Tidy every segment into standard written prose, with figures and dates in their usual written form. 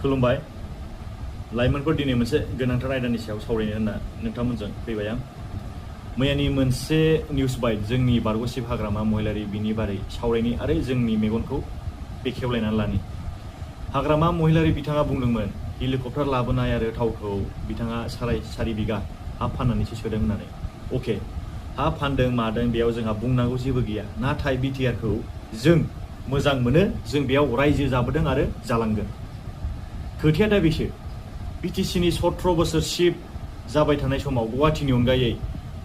खुलुमबाय लाइमोनफोर दिनै मोनसे गोनांथार आयदानि सायाव सावरायनो होनना नोंथांमोनजों फैबाय आं मैयानि मोनसे निउस बाइट जोंनि बारग'सिब हाग्रामा महिलारि बिनि बारै सावरायनि आरो जोंनि मेगनखौ बेखेवलायनानै लानि हाग्रामा महिलारि बिथाङा बुंदोंमोन हेलिकप्टार लाबोनाय आरो थावखौ बिथाङा 4.5 बिगा हा फाननानैसो सोदों होननानै अके हा फानदों मादों बेयाव जोंहा बुंनांगौ जेबो गैया नाथाय बिटिआरखौ जों मोजां मोनो जों बेयाव रायजो जाबोदों आरो जालांगोन खोथाया दा बेसो बिटिसिनि 17 बोसोरसिम जाबाय थानाय समाव गुवाहाटीनि अनगायै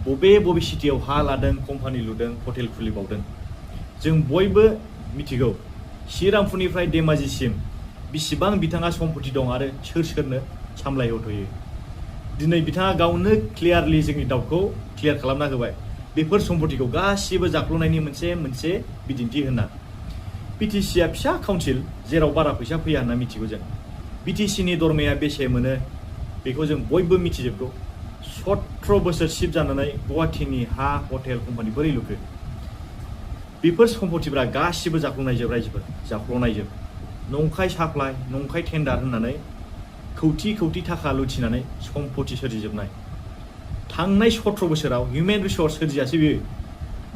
बबे सिटियाव हा लादों कम्पानि लुदों हटेल खुलिबावदों जों बयबो मिथिगौ श्रीरामपुरनिफ्राय धेमाजिसिम बिसिबां बिथाङा सम्पति दं आरो सोरनो सामलायहोथ'यो दिनै बिथाङा गावनो क्लियारलि जोंनि डाउटखौ क्लियार खालामना होबाय बेफोर सम्पतिखौ गासिबो जाख्ल'नायनि मोनसे बिदिन्थि होनना बिटिसिआ फिसा काउन्सिल जेराव बारा फैसा फैया होनना मिथिगौ जों बिटिसिनि दरमाया बेसे मोनो बेखौ जों बयबो मिथिजोबगौ 17 बोसोर सिप जानानै गुवाहाटीनि हा हटेल कम्पानि बोरै लुखो बेफोर सम्पतिफोरा गासिबो जाख्ल'नायजोब रायजोफोर जाख्ल'नायजोब नंखाय साप्लाय नंखाय टेन्डार होननानै खौथि थाखा लुथिनानै सम्पति सोरजिजोबनाय थांनाय 17 बोसोराव हिउमेन रिसर्स सोरजियासै बियो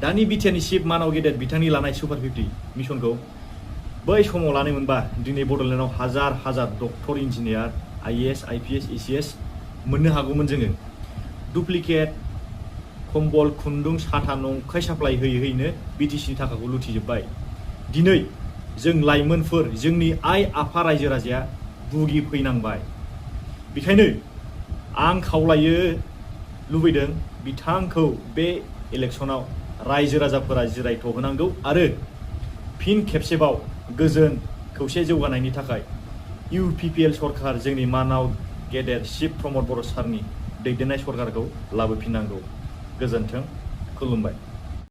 दानि बिटिआरनि चिफ मानाव गेदेर बिथांनि लानाय सुपार 50 मिशनखौ बै समाव लानाय मोनबा दिनै बड'लेण्डआव हाजार doctor engineer IAS IPS ACS मोननो हागौमोन जोङो डुप्लिकेट कम्बल खुन्दुं साथा नंखाय साप्लाय होयैनो बिटिसिनि थाखाखौ लुथिजोब्बाय दिनै जों लाइमोनफोर जोंनि आइ आफा रायजो राजाया भुगिफैनांबाय बेखायनो आं खावलायो लुबैदों बिथांखौ बे इलेक्सनाव रायजो राजाफोरा जिरायथ'होनांगौ आरो फिन खेबसेबाव गोजोन खौसे जौगानायनि थाखाय इउपिपिएल सरकार जोंनि मानाव गेदेर चिफ प्रमद बर' सारनि दैदेननाय सरकारखौ लाबोफिननांगौ गोजोन्थों खुलुमबाय।